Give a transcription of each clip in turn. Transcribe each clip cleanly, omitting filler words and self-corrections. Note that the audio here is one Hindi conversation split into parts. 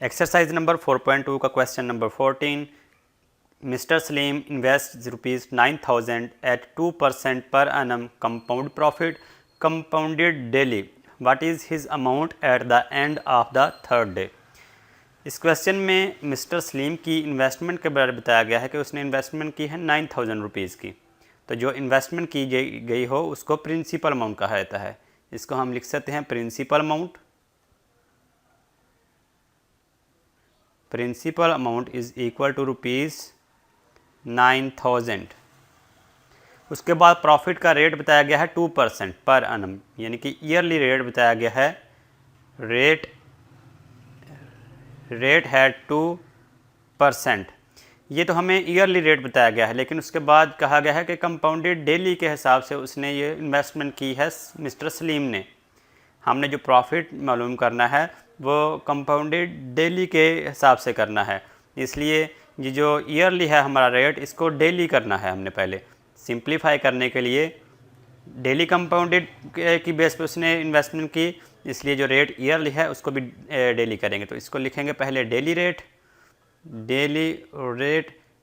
एक्सरसाइज नंबर 4.2 का question number 14। Mister Salim invest ₹9,000 at 2% पर annum compound profit compounded daily. What is his amount at the end of the third day. इस क्वेश्चन में मिस्टर सलीम की इन्वेस्टमेंट के बारे में बताया गया है कि उसने इन्वेस्टमेंट की है 9,000 रुपीज़ की। तो जो इन्वेस्टमेंट की गई हो उसको प्रिंसिपल अमाउंट कहा जाता है। इसको हम लिख सकते हैं principal amount. Principal amount is equal to ₹9,000। उसके बाद प्रॉफिट का रेट बताया गया है 2% पर एनम, यानी कि ईयरली रेट बताया गया है। रेट है 2%। ये तो हमें ईयरली रेट बताया गया है, लेकिन उसके बाद कहा गया है कि कंपाउंडेड डेली के हिसाब से उसने ये इन्वेस्टमेंट की है मिस्टर सलीम ने। हमने जो प्रॉफिट मालूम करना है वो कंपाउंडेड डेली के हिसाब से करना है, इसलिए ये जो ईयरली है हमारा रेट, इसको डेली करना है। हमने पहले सिंप्लीफाई करने के लिए डेली कंपाउंडेड की बेस पे उसने इन्वेस्टमेंट की, इसलिए जो रेट ईयरली है उसको भी डेली करेंगे। तो इसको लिखेंगे पहले डेली रेट।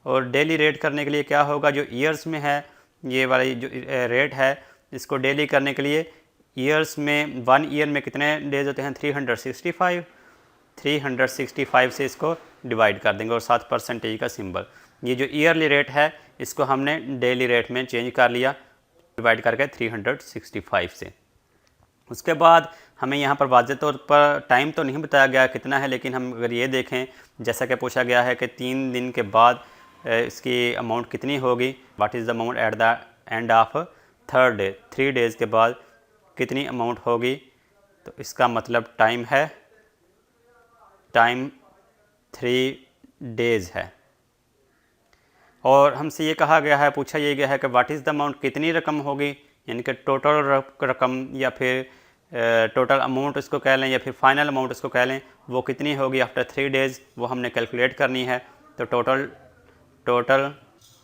और डेली रेट करने के लिए क्या होगा, जो ईयर्स में है ये वाली जो रेट है, इसको डेली करने के लिए ईयर्स में 1 ईयर में कितने डेज होते हैं 365 से इसको डिवाइड कर देंगे और साथ परसेंटेज का सिंबल। ये जो ईयरली रेट है इसको हमने डेली रेट में चेंज कर लिया, डिवाइड करके 365 से। उसके बाद हमें यहाँ पर वाज़ेह तौर पर टाइम तो नहीं बताया गया कितना है, लेकिन हम अगर ये देखें जैसा कि पूछा गया है कि 3 दिन के बाद इसकी अमाउंट कितनी होगी, what is the amount at the end of third day, 3 days के बाद कितनी अमाउंट होगी। तो इसका मतलब टाइम 3 डेज़ है। और हमसे ये कहा गया है, पूछा ये गया है कि व्हाट इज़ द अमाउंट, कितनी रकम होगी, यानी कि टोटल रकम या फिर टोटल अमाउंट इसको कह लें या फिर फाइनल अमाउंट इसको कह लें, वो कितनी होगी आफ्टर 3 डेज़, वो हमने कैलकुलेट करनी है। तो टोटल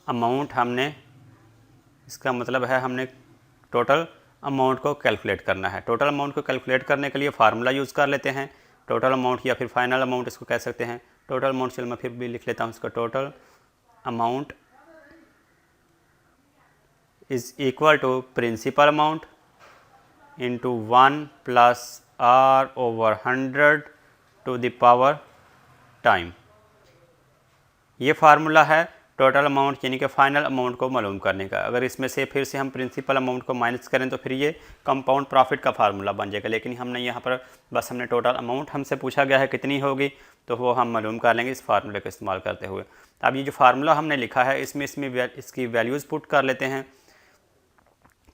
अमाउंट हमने, इसका मतलब है हमने टोटल अमाउंट को कैलकुलेट करना है। टोटल अमाउंट को कैलकुलेट करने के लिए फार्मूला यूज़ कर लेते हैं, टोटल अमाउंट या फिर फाइनल अमाउंट इसको कह सकते हैं। टोटल अमाउंट, चलो मैं फिर भी लिख लेता हूँ इसका, total amount is equal to principal amount into 1 + R/100 to the power time. ये फार्मूला है टोटल अमाउंट यानी कि फाइनल अमाउंट को मालूम करने का। अगर इसमें से फिर से हम प्रिंसिपल अमाउंट को माइनस करें तो फिर ये कंपाउंड प्रॉफिट का फार्मूला बन जाएगा, लेकिन हमने यहाँ पर बस हमने टोटल अमाउंट हमसे पूछा गया है कितनी होगी, तो वो हम मालूम कर लेंगे इस फार्मूले का इस्तेमाल करते हुए। अब ये जो फार्मूला हमने लिखा है इसमें इसकी वैल्यूज़ पुट कर लेते हैं।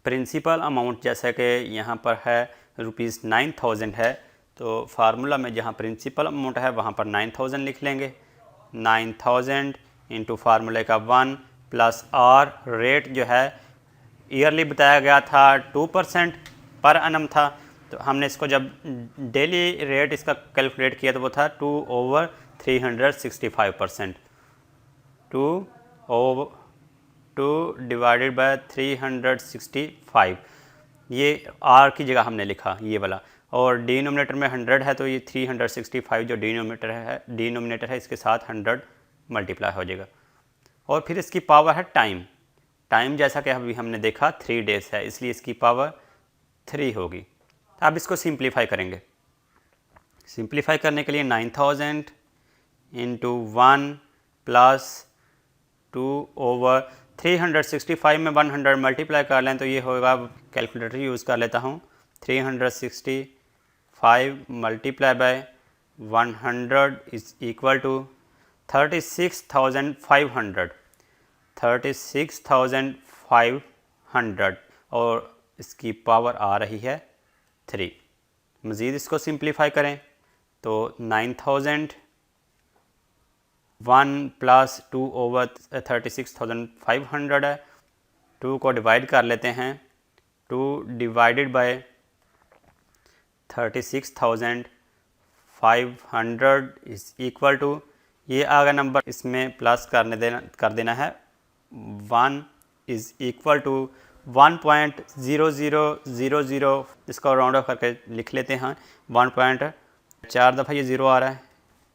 प्रिंसिपल अमाउंट जैसा कि यहाँ पर है ₹9,000 है, तो फार्मूला में जहाँ प्रिंसिपल अमाउंट है वहाँ पर 9,000 लिख लेंगे। 9,000 इंटू फार्मूले का 1 + R, रेट जो है ईयरली बताया गया था 2% पर एनम था, तो हमने इसको जब डेली रेट इसका कैलकुलेट किया तो वो था 2/365%। 2 डिवाइडेड बाय 365, ये R की जगह हमने लिखा ये वाला, और डिनोमिनेटर में 100 है तो ये 365 जो डिनोमिनेटर है इसके साथ 100 मल्टीप्लाई हो जाएगा। और फिर इसकी पावर है टाइम जैसा कि अभी हमने देखा 3 डेज़ है, इसलिए इसकी पावर 3 होगी। अब इसको सिंप्लीफाई करेंगे। सिंप्लीफाई करने के लिए 9,000 इंटू 1 + 2/365 में 100 मल्टीप्लाई कर लें तो ये होगा, कैलकुलेटर यूज़ कर लेता हूँ, 365 multiply by 100 is equal to 36,500 और इसकी पावर आ रही है 3। मज़ीद इसको सिंप्लीफाई करें तो 9,000 1 + 2/36,500 है, 2 को डिवाइड कर लेते हैं, 2 divided by 36,500 is equal to, ये आगे नंबर इसमें प्लस कर देना है, 1 इज़ इक्वल टू 1.0000, इसको राउंड ऑफ करके लिख लेते हैं 1. 4 दफ़ा ये ज़ीरो आ रहा है,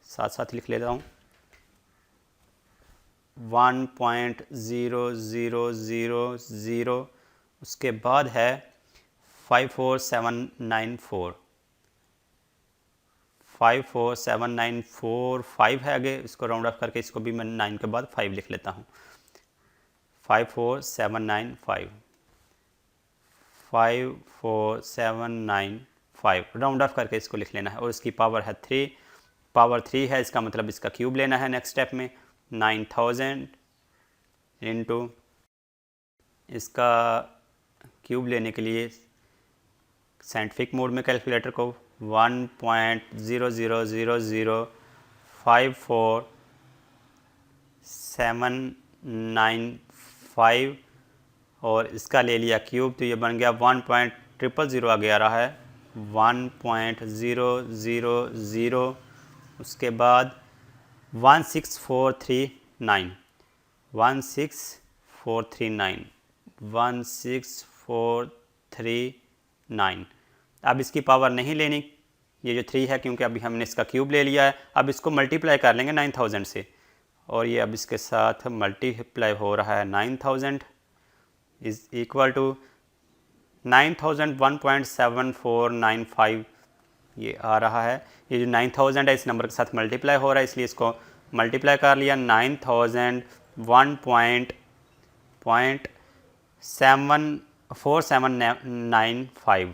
साथ साथ लिख लेता हूँ 1.0000, उसके बाद है 54794, 54794 है आगे, इसको राउंड ऑफ करके इसको भी मैं 9 के बाद 5 लिख लेता हूँ। 54795, 54795 राउंड ऑफ करके इसको लिख लेना है। और इसकी पावर है 3, पावर 3 है, इसका मतलब इसका क्यूब लेना है नेक्स्ट स्टेप में। 9000 इंटू, इसका क्यूब लेने के लिए साइंटिफिक मोड में कैलकुलेटर को 1.000544795 और इसका ले लिया क्यूब, तो ये बन गया 1.000, आगे आ रहा है 1.000, उसके बाद 16439, 16439, 16439। अब इसकी पावर नहीं लेनी, ये जो 3 है, क्योंकि अभी हमने इसका क्यूब ले लिया है। अब इसको मल्टीप्लाई कर लेंगे 9000 से, और ये अब इसके साथ मल्टीप्लाई हो रहा है 9000 इज़ इक्वल टू 9000 1.7495 ये आ रहा है। ये जो 9000 है इस नंबर के साथ मल्टीप्लाई हो रहा है, इसलिए इसको मल्टीप्लाई कर लिया। 9000 1.4795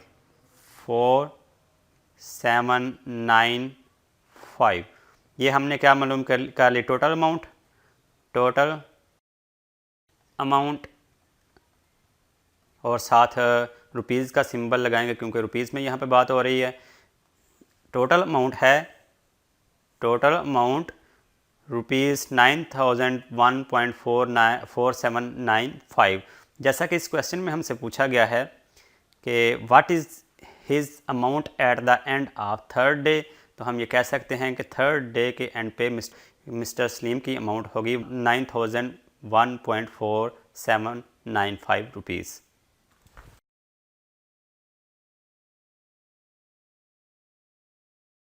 4795, ये हमने क्या मालूम कर ली, टोटल अमाउंट, और साथ रुपीज़ का सिंबल लगाएंगे क्योंकि रुपीज़ में यहाँ पे बात हो रही है। Total amount rupees 9001.4795। जैसा कि इस क्वेश्चन में हमसे पूछा गया है कि what is his amount at the end of third day, तो हम ये कह सकते हैं कि थर्ड डे के एंड पे मिस्टर सलीम की अमाउंट होगी 9001.4795 रुपीज़।